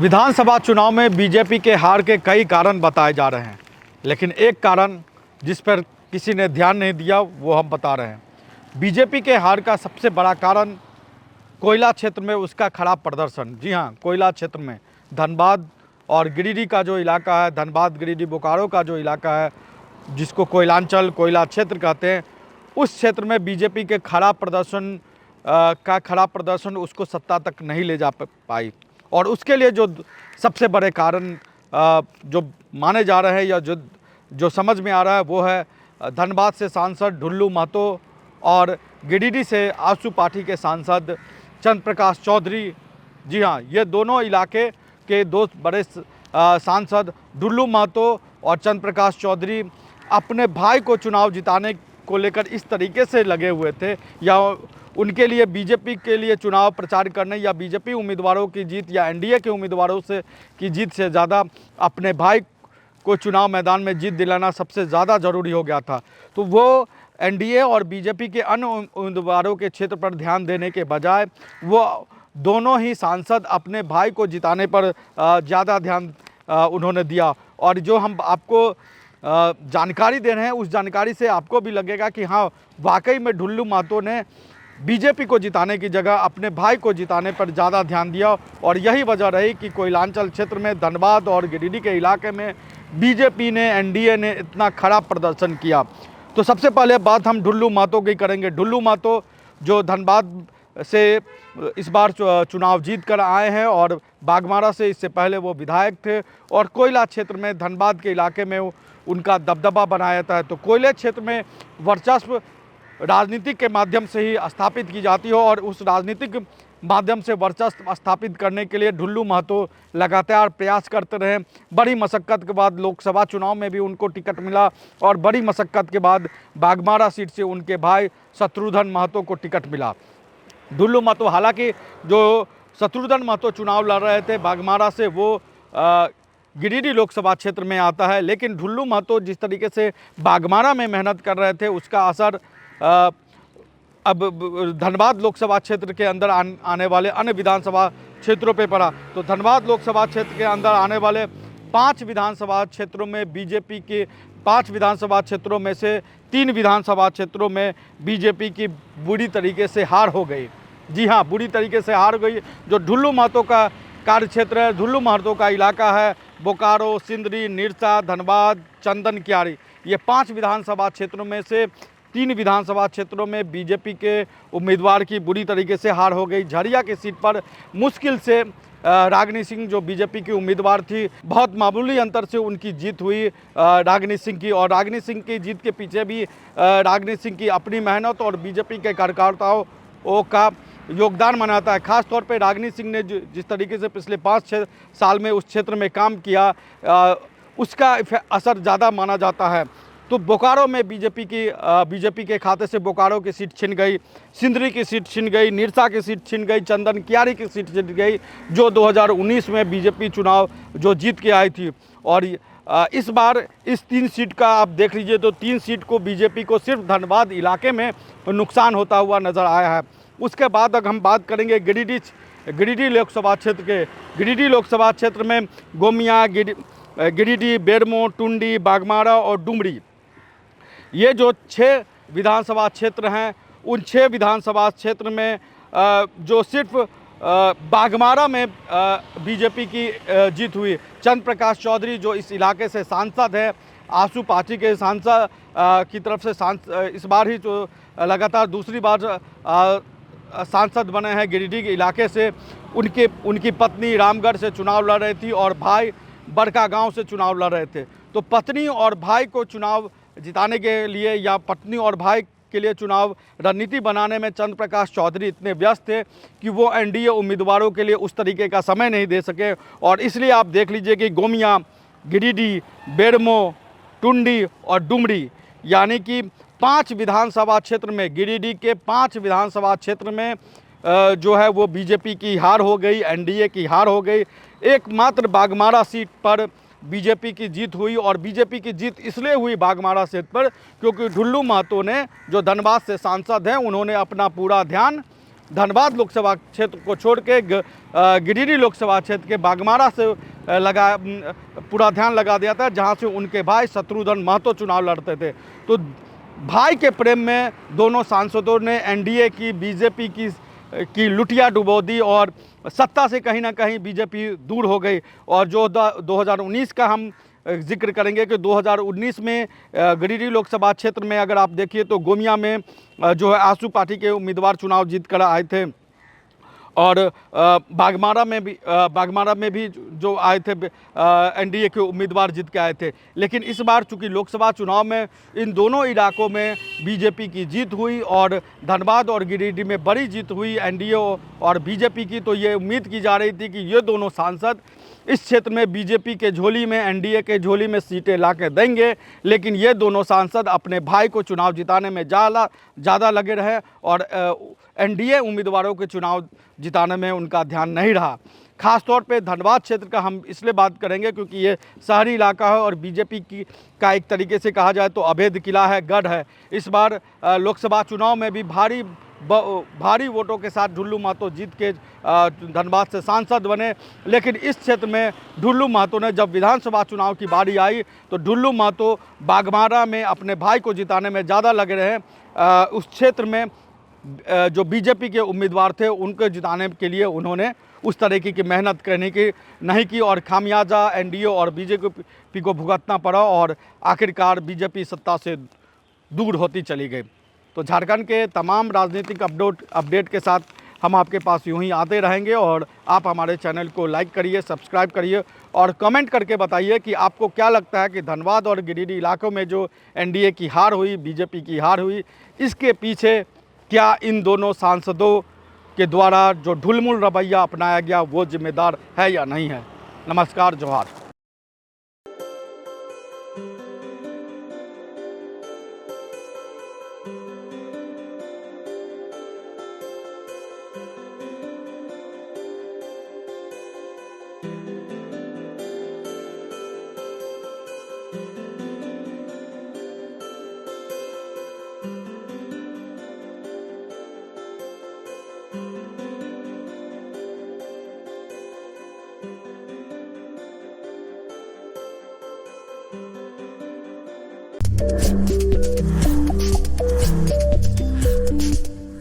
विधानसभा चुनाव में बीजेपी के हार के कई कारण बताए जा रहे हैं, लेकिन एक कारण जिस पर किसी ने ध्यान नहीं दिया वो हम बता रहे हैं। बीजेपी के हार का सबसे बड़ा कारण कोयला क्षेत्र में उसका खराब प्रदर्शन। जी हाँ, कोयला क्षेत्र में धनबाद और गिरिडीह का जो इलाका है, धनबाद गिरिडीह बोकारो का जो इलाका है, जिसको कोयलांचल कोयला क्षेत्र कहते हैं, उस क्षेत्र में बीजेपी के खराब प्रदर्शन उसको सत्ता तक नहीं ले जा पाई। और उसके लिए जो सबसे बड़े कारण जो माने जा रहे हैं या जो समझ में आ रहा है वो है धनबाद से सांसद ढुल्लू महतो और गिरिडीह से आसू पार्टी के सांसद चंद्र प्रकाश चौधरी। जी हाँ, ये दोनों इलाके के दो बड़े सांसद ढुल्लू महतो और चंद्र प्रकाश चौधरी अपने भाई को चुनाव जिताने को लेकर इस तरीके से लगे हुए थे, या उनके लिए बीजेपी के लिए चुनाव प्रचार करने या बीजेपी उम्मीदवारों की जीत या एनडीए के उम्मीदवारों की जीत से ज़्यादा अपने भाई को चुनाव मैदान में जीत दिलाना सबसे ज़्यादा ज़रूरी हो गया था। तो वो एनडीए और बीजेपी के अन्य उम्मीदवारों के क्षेत्र पर ध्यान देने के बजाय वो दोनों ही सांसद अपने भाई को जिताने पर ज़्यादा ध्यान उन्होंने दिया। और जो हम आपको जानकारी दे रहे हैं उस जानकारी से आपको भी लगेगा कि हाँ, वाकई में ढुल्लू महतो ने बीजेपी को जिताने की जगह अपने भाई को जिताने पर ज़्यादा ध्यान दिया। और यही वजह रही कि कोयलांचल क्षेत्र में धनबाद और गिरिडीह के इलाके में बीजेपी ने, एनडीए ने इतना खराब प्रदर्शन किया। तो सबसे पहले बात हम ढुल्लू महतो की करेंगे। ढुल्लू महतो जो धनबाद से इस बार चुनाव जीत कर आए हैं और बाघमारा से इससे पहले वो विधायक थे और कोयला क्षेत्र में धनबाद के इलाके में उनका दबदबा बनाया जाता है। तो कोयले क्षेत्र में वर्चस्व राजनीति के माध्यम से ही स्थापित की जाती हो और उस राजनीतिक माध्यम से वर्चस्व स्थापित करने के लिए ढुल्लू महतो लगातार प्रयास करते रहे। बड़ी मशक्क़त के बाद लोकसभा चुनाव में भी उनको टिकट मिला और बड़ी मशक्क़त के बाद बाघमारा सीट से उनके भाई शत्रुघ्न महतो को टिकट मिला। ढुल्लू महतो, हालांकि जो शत्रुघ्न महतो चुनाव लड़ रहे थे बाघमारा से, वो गिरिडीह लोकसभा क्षेत्र में आता है, लेकिन ढुल्लू महतो जिस तरीके से बाघमारा में मेहनत कर रहे थे उसका असर अब धनबाद लोकसभा क्षेत्र के अंदर आने वाले अन्य विधानसभा क्षेत्रों पे पड़ा। तो धनबाद लोकसभा क्षेत्र के अंदर आने वाले 5 विधानसभा क्षेत्रों में बीजेपी के 5 विधानसभा क्षेत्रों में से 3 विधानसभा क्षेत्रों में बीजेपी की बुरी तरीके से हार हो गई। जी हाँ, बुरी तरीके से हार गई। जो ढुल्लू महतो का कार्य क्षेत्र है, ढुल्लू महतो का इलाका है, बोकारो, सिंदरी, निरसा, धनबाद, चंदन कियारी, ये 5 विधानसभा क्षेत्रों में से 3 विधानसभा क्षेत्रों में बीजेपी के उम्मीदवार की बुरी तरीके से हार हो गई। झरिया की सीट पर मुश्किल से रागिनी सिंह जो बीजेपी की उम्मीदवार थी, बहुत मामूली अंतर से उनकी जीत हुई रागिनी सिंह की। और रागिनी सिंह की जीत के पीछे भी रागिनी सिंह की अपनी मेहनत और बीजेपी के कार्यकर्ताओं का योगदान मनाता है। खास तौर पे रागिनी सिंह ने जिस तरीके से पिछले 5-6 साल में उस क्षेत्र में काम किया, उसका असर ज़्यादा माना जाता है। तो बोकारो में बीजेपी के खाते से बोकारो की सीट छिन गई, सिंदरी की सीट छिन गई, निरसा की सीट छिन गई, चंदन कियारी की सीट छिन गई, जो 2019 में बीजेपी चुनाव जो जीत के आई थी। और इस बार इस 3 सीट का आप देख लीजिए तो 3 सीट को बीजेपी को सिर्फ धनबाद इलाके में नुकसान होता हुआ नज़र आया है। उसके बाद अगर हम बात करेंगे गिरिडीह लोकसभा क्षेत्र के, गिरिडीह लोकसभा क्षेत्र में गोमिया, गिरिडीह, बेरमो, टुंडी, बाघमारा और डुमरी, ये जो 6 विधानसभा क्षेत्र हैं, उन 6 विधानसभा क्षेत्र में जो सिर्फ बाघमारा में बीजेपी की जीत हुई। चंद्र प्रकाश चौधरी जो इस इलाके से सांसद है, आसू पार्टी के सांसद की तरफ से इस बार ही जो लगातार दूसरी बार सांसद बने हैं गिरिडीह के इलाके से, उनकी पत्नी रामगढ़ से चुनाव लड़ रही थी और भाई बड़का गांव से चुनाव लड़ रहे थे। तो पत्नी और भाई को चुनाव जिताने के लिए या पत्नी और भाई के लिए चुनाव रणनीति बनाने में चंद्र प्रकाश चौधरी इतने व्यस्त थे कि वो एनडीए उम्मीदवारों के लिए उस तरीके का समय नहीं दे सके। और इसलिए आप देख लीजिए कि गोमिया, गिरिडीह, बेरमो, टुंडी और डुमरी, यानी कि 5 विधानसभा क्षेत्र में, गिरिडीह के 5 विधानसभा क्षेत्र में जो है वो बीजेपी की हार हो गई, एनडीए की हार हो गई। एकमात्र बाघमारा सीट पर बीजेपी की जीत हुई और बीजेपी की जीत इसलिए हुई बाघमारा सीट पर क्योंकि ढुल्लू महतो ने, जो धनबाद से सांसद हैं, उन्होंने अपना पूरा ध्यान धनबाद लोकसभा क्षेत्र को छोड़ के गिरिडीह लोकसभा क्षेत्र के बाघमारा से पूरा ध्यान लगा दिया था, जहां से उनके भाई शत्रुघ्न महतो चुनाव लड़ते थे। तो भाई के प्रेम में दोनों सांसदों ने एनडीए की, बीजेपी की लुटिया डुबो दी और सत्ता से कहीं ना कहीं बीजेपी दूर हो गई। और जो 2019 का हम जिक्र करेंगे कि 2019 में गिरिडीह लोकसभा क्षेत्र में अगर आप देखिए तो गोमिया में जो है आसू पार्टी के उम्मीदवार चुनाव जीत कर आए थे, और बाघमारा में भी जो आए थे एनडीए के उम्मीदवार जीत के आए थे। लेकिन इस बार चूंकि लोकसभा चुनाव में इन दोनों इलाकों में बीजेपी की जीत हुई और धनबाद और गिरिडीह में बड़ी जीत हुई एनडीए और बीजेपी की, तो ये उम्मीद की जा रही थी कि ये दोनों सांसद इस क्षेत्र में बीजेपी के झोली में, एनडीए के झोली में सीटें ला के देंगे। लेकिन ये दोनों सांसद अपने भाई को चुनाव जिताने में ज़्यादा लगे रहे और एनडीए उम्मीदवारों के चुनाव जिताने में उनका ध्यान नहीं रहा। खास तौर पे धनबाद क्षेत्र का हम इसलिए बात करेंगे क्योंकि ये शहरी इलाका है और बीजेपी का एक तरीके से कहा जाए तो अभेद किला है, गढ़ है। इस बार लोकसभा चुनाव में भी भारी वोटों के साथ ढुल्लू महतो जीत के धनबाद से सांसद बने। लेकिन इस क्षेत्र में ढुल्लू महतो ने, जब विधानसभा चुनाव की बारी आई तो ढुल्लू महतो बाघमारा में अपने भाई को जिताने में ज़्यादा लगे रहे। उस क्षेत्र में जो बीजेपी के उम्मीदवार थे उनको जिताने के लिए उन्होंने उस तरीके की मेहनत करने की नहीं की और खामियाजा एनडीए और बीजेपी को भुगतना पड़ा और आखिरकार बीजेपी सत्ता से दूर होती चली गई। तो झारखंड के तमाम राजनीतिक अपडेट के साथ हम आपके पास यूं ही आते रहेंगे और आप हमारे चैनल को लाइक करिए, सब्सक्राइब करिए और कमेंट करके बताइए कि आपको क्या लगता है कि धनबाद और गिरिडीह इलाकों में जो एनडीए की हार हुई, बीजेपी की हार हुई, इसके पीछे क्या इन दोनों सांसदों के द्वारा जो ढुलमुल रवैया अपनाया गया वो जिम्मेदार है या नहीं है। नमस्कार, जोहार।